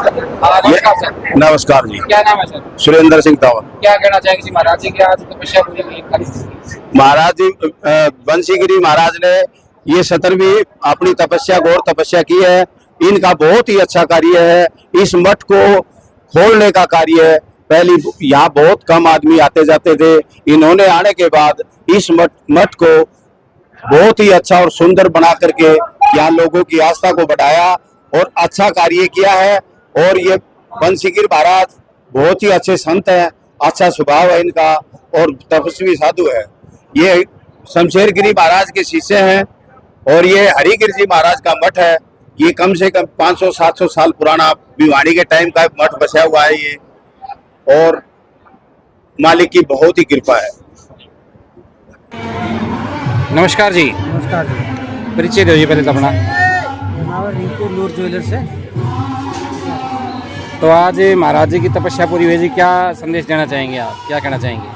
नमस्कार सर। नमस्कार जी। क्या नाम है सर? सुरेंद्र सिंह तंवर। क्या कहना चाहेंगे जी महाराज जी की आज तपस्या पूरी हुई 41 दिन? महाराज जी बंसीगिरी महाराज ने ये 17वीं अपनी तपस्या घोर तपस्या की है। इनका बहुत ही अच्छा कार्य है। इस मठ को खोलने का कार्य है। पहले यहाँ बहुत कम आदमी आते जाते थे। इन्होंने आने के बाद इस मठ को बहुत ही अच्छा और सुंदर बना करके यहाँ लोगों की आस्था को बढ़ाया और अच्छा कार्य किया है। और ये बंसीगिरी महाराज बहुत ही अच्छे संत हैं, अच्छा स्वभाव है इनका और तपस्वी साधु है। ये शमशेरगिरी महाराज के शिष्य हैं और ये हरिगिरी जी महाराज का मठ है। ये कम से कम 500-700 साल पुराना भिवानी के टाइम का मठ बसा हुआ है ये, और मालिक की बहुत ही कृपा है। नमस्कार जी। नमस्कार जी। परिचय दो जी पहले तो अपना। हमारा रिंकू नूर ज्वेलर्स है। तो आज महाराज जी की तपस्या पूरी हुई जी, क्या संदेश देना चाहेंगे आप, क्या कहना चाहेंगे?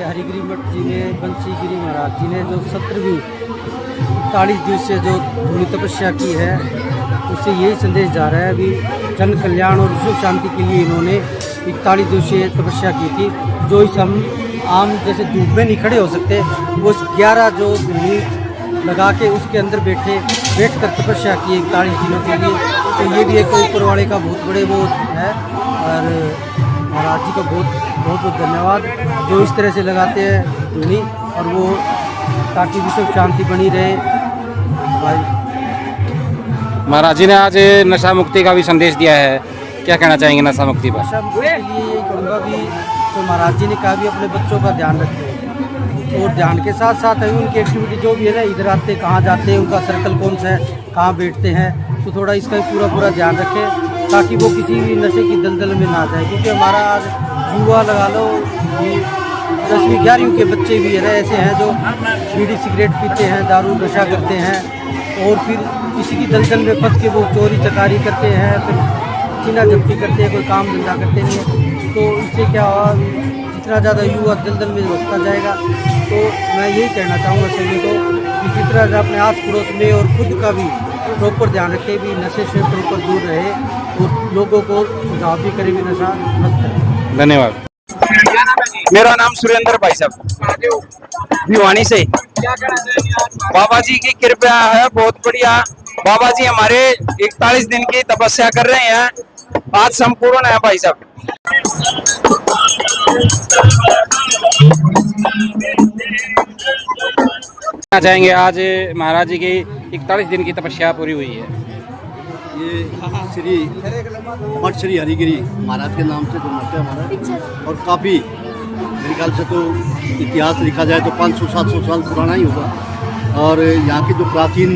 हरिगिरी मठ जी ने बंसीगिरी महाराज जी ने जो 17वीं 41 दिवसीय जो धूनी तपस्या की है, उससे यही संदेश जा रहा है। अभी जन कल्याण और विश्व शांति के लिए इन्होंने 41 दिवसीय तपस्या की थी। जो इस हम आम जैसे धूप में नहीं खड़े हो सकते, वो 11 जो धूनी लगा के उसके अंदर बैठ कर तपस्या की 41 दिनों के लिए। तो ये भी एक ऊपर वाले का बहुत बड़े वो है। और महाराज जी का बहुत बहुत धन्यवाद जो इस तरह से लगाते हैं धूनी, और वो ताकि विश्व शांति बनी रहे। भाई महाराज जी ने आज नशा मुक्ति का भी संदेश दिया है, क्या कहना चाहेंगे नशा मुक्ति पर? नशा मुक्ति के लिए यही कहूँगा भी, तो महाराज जी ने कहा भी अपने बच्चों का ध्यान रखें, और ध्यान के साथ साथ है उनकी एक्टिविटी जो भी है ना, इधर आते कहाँ जाते हैं, उनका सर्कल कौन सा है, कहाँ बैठते हैं, तो थोड़ा इसका पूरा ध्यान रखें ताकि वो किसी भी नशे की दलदल में ना जाए। क्योंकि हमारा आज युवा लगा लो, 10वीं 11वीं के बच्चे भी ऐसे हैं जो बीड़ी सिगरेट पीते हैं, दारू नशा करते हैं, और फिर किसी की दलदल में फंस के वो चोरी चकारी करते हैं, फिर चीना झपटी करते हैं, कोई काम धंधा करते नहीं है। तो इससे क्या हुआ, जितना ज़्यादा युवा दलदल में बसता जाएगा। तो मैं यही कहना चाहूँगा सभी को कि जितना ज़्यादा अपने आस पड़ोस में और खुद का भी प्रॉपर ध्यान रखे, भी नशे से प्रॉपर दूर रहे, और लोगों को सुझाव भी करे भी नशा मत करें। धन्यवाद। मेरा नाम सुरेंद्र भाई साहब, भिवानी से। बाबा जी की कृपा है बहुत बढ़िया। बाबा जी हमारे 41 दिन की तपस्या कर रहे हैं, आज संपूर्ण है भाई साहब। कहना चाहेंगे आज महाराज जी की 41 दिन की तपस्या पूरी हुई है। ये श्री मठ श्री हरिगिरी महाराज के नाम से जो मठ है हमारा, और काफ़ी मेरे ख्याल से तो इतिहास लिखा जाए तो 500-700 साल पुराना ही होगा। और यहाँ की जो प्राचीन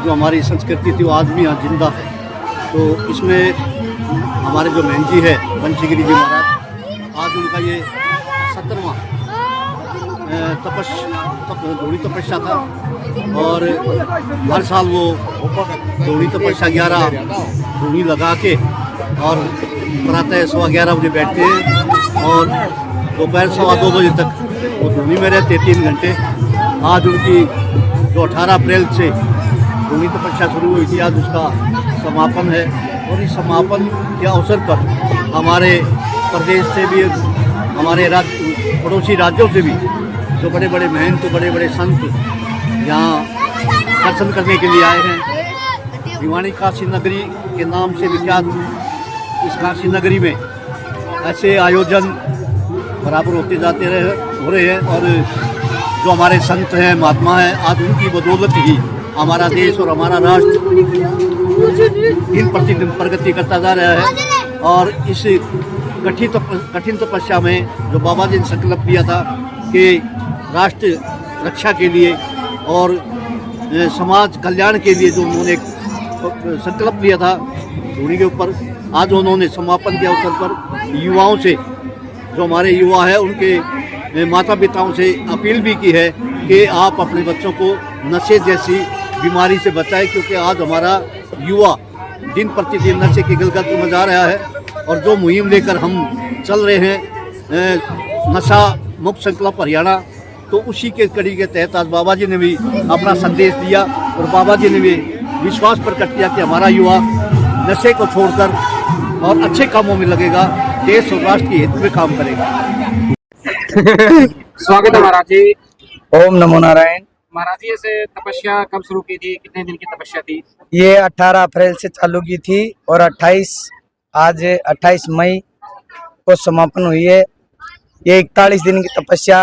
जो हमारी संस्कृति थी वो आज भी यहाँ जिंदा है। तो इसमें हमारे जो मेन जी है बंसीगिरी जी महाराज, आज उनका ये 17वां धूनी तपस्या था, और हर साल वो धूनी तपस्या 11 धूनी लगा के और प्रातः 11:15 बजे बैठते हैं और दोपहर 2:15 बजे तक वो धूनी में रहते 3 घंटे। आज उनकी जो 18 अप्रैल से धूनी तपस्या शुरू हुई थी, आज उसका समापन है। और इस समापन के अवसर पर हमारे प्रदेश से भी, हमारे पड़ोसी राज्यों से भी जो बड़े बड़े महंत, बड़े बड़े संत यहाँ दर्शन करने के लिए आए हैं। भिवानी काशी नगरी के नाम से विख्यात इस काशी नगरी में ऐसे आयोजन बराबर होते हो रहे हैं, और जो हमारे संत हैं, महात्मा हैं, आज उनकी बदौलत ही हमारा देश और हमारा राष्ट्र दिन प्रतिदिन प्रगति करता जा रहा है। और इस कठिन तपस्या में जो बाबा जी ने संकल्प लिया था कि राष्ट्र रक्षा के लिए और समाज कल्याण के लिए जो उन्होंने संकल्प लिया था धूनी के ऊपर, आज उन्होंने समापन के अवसर पर युवाओं से, जो हमारे युवा है, उनके माता पिताओं से अपील भी की है कि आप अपने बच्चों को नशे जैसी बीमारी से बचाएं, क्योंकि आज हमारा युवा दिन प्रतिदिन नशे की गलगत में जा रहा है। और जो मुहिम लेकर हम चल रहे हैं, नशा मुक्त संकल्प हरियाणा, तो उसी के कड़ी के तहत आज बाबा जी ने भी अपना संदेश दिया, और बाबा जी ने भी विश्वास प्रकट किया कि हमारा युवा नशे को छोड़कर और अच्छे कामों में लगेगा, देश और राष्ट्र के हित में काम करेगा। स्वागत है महाराज जी। ओम नमो नारायण। महाराज जी से तपस्या कब शुरू की थी, कितने दिन की तपस्या थी? ये 18 अप्रैल से चालू की थी और आज 28 मई को समापन हुई है। ये 41 दिन की तपस्या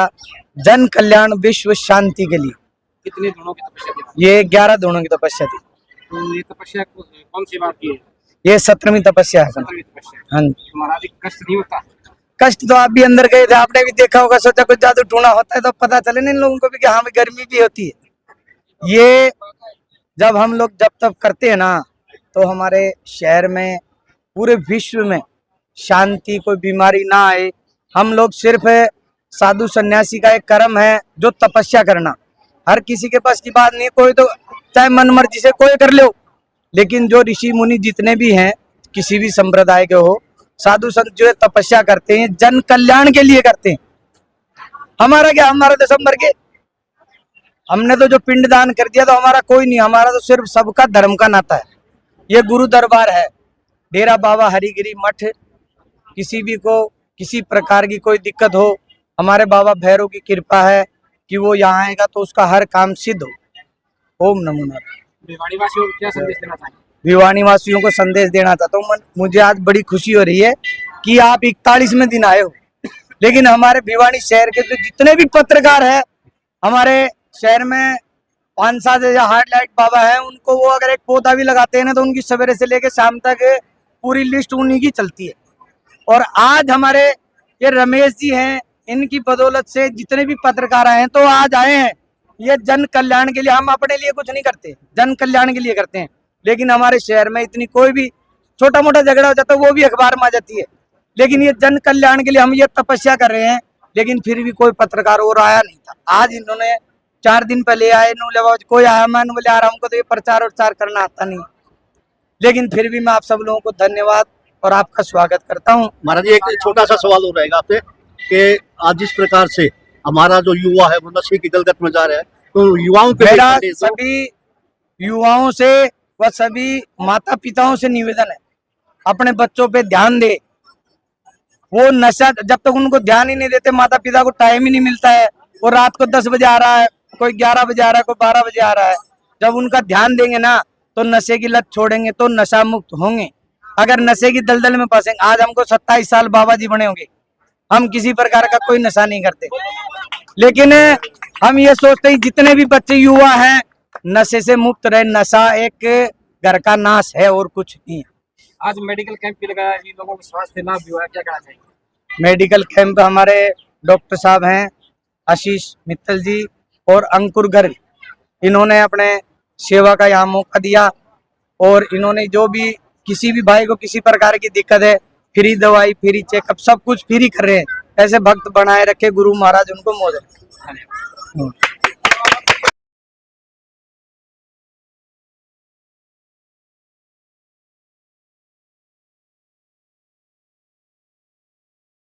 जन कल्याण विश्व शांति के लिए। कितने दिनों की तपस्या थी? ये 11 दिनों की तपस्या थी। तो ये तपस्या कौन सी बात की है? ये 17वीं तपस्या है। 17वीं तपस्या। हाँ जी। तो महाराज जी कष्ट नहीं होता? कष्ट तो आप भी अंदर गए थे, आपने भी देखा होगा, सोचा कुछ जादू टूना होता है तो पता चले ना इन लोगों को भी कि हाँ गर्मी भी होती है। ये जब हम लोग जब तब करते हैं ना तो हमारे शहर में पूरे विश्व में शांति, कोई बीमारी ना आए। हम लोग सिर्फ साधु सन्यासी का एक कर्म है जो तपस्या करना। हर किसी के पास की बात नहीं है, कोई तो चाहे मन मर्जी से कोई कर लो, लेकिन जो ऋषि मुनि जितने भी हैं किसी भी संप्रदाय के हो, साधु संत जो तपस्या करते हैं जन कल्याण के लिए करते हैं। हमारा क्या, हमारा दिसंबर के हमने तो जो पिंड दान कर दिया तो हमारा कोई नहीं, हमारा तो सिर्फ सबका धर्म का नाता है। ये गुरु दरबार है, डेरा बाबा हरिगिरी मठ। किसी भी को किसी प्रकार की कोई दिक्कत हो, हमारे बाबा भैरव की कृपा है कि वो यहाँ आएगा तो उसका हर काम सिद्ध हो। ओम नमो नारायण। भिवाड़ी वासियों को क्या संदेश देना चाहिए? भिवानी वासियों को संदेश देना चाहता हूँ। मुझे आज बड़ी खुशी हो रही है कि आप 41वें दिन आए हो, लेकिन हमारे भिवानी शहर के जो जितने भी पत्रकार हैं, हमारे शहर में 5-7 हार्ट लाइट बाबा हैं, उनको वो अगर एक पौधा भी लगाते हैं ना तो उनकी सवेरे से लेकर शाम तक पूरी लिस्ट उन्हीं की चलती है। और आज हमारे ये रमेश जी हैं, इनकी बदौलत से जितने भी पत्रकार आए हैं तो आज आए हैं। ये जन कल्याण के लिए, हम अपने लिए कुछ नहीं करते, जन कल्याण के लिए करते हैं। लेकिन हमारे शहर में इतनी कोई भी छोटा मोटा झगड़ा हो जाता है वो भी अखबार में आ जाती है, लेकिन ये जन कल्याण के लिए हम ये तपस्या कर रहे हैं। लेकिन फिर भी कोई पत्रकार और आया नहीं था। आज इन्होंने 4 दिन पहले आए, कोई आया, मैं बोले यार हमको तो ये प्रचार उचार करना आता नहीं, लेकिन फिर भी मैं आप सब लोगों को धन्यवाद और आपका स्वागत करता हूँ। महाराज जी एक छोटा सा सवाल हो रहेगा आपसे कि आज जिस प्रकार से हमारा जो युवा है वो नशे की गलगत में जा रहा है, तो युवाओं पे मेरा सभी युवाओं से व सभी माता पिताओं से निवेदन है, अपने बच्चों पे ध्यान दे। वो नशा जब तक उनको ध्यान ही नहीं देते, माता पिता को टाइम ही नहीं मिलता है, वो रात को 10 बजे आ रहा है, कोई 11 बजे आ रहा है, कोई 12 बजे आ रहा है। जब उनका ध्यान देंगे ना तो नशे की लत छोड़ेंगे तो नशा मुक्त होंगे। अगर नशे की दलदल में फंसेंगे, आज हमको 27 साल बाबा जी बने होंगे, हम किसी प्रकार का कोई नशा नहीं करते, लेकिन हम ये सोचते हैं जितने भी बच्चे युवा हैं नशे से मुक्त रहे। नशा एक घर का नाश है और कुछ नहीं है। आज मेडिकल कैंप भी लगाया, इन लोगों को स्वास्थ्य लाभ भी हुआ है, क्या कहना चाहिए? मेडिकल कैंप हमारे डॉक्टर साहब हैं आशीष मित्तल जी और अंकुर गर्ग, इन्होंने अपने सेवा का यहाँ मौका दिया और इन्होंने जो भी किसी भी भाई को किसी प्रकार की दिक्कत है, फ्री दवाई, फ्री चेकअप, सब कुछ फ्री कर रहे हैं। ऐसे भक्त बनाए रखे गुरु महाराज, उनको मोज रखे।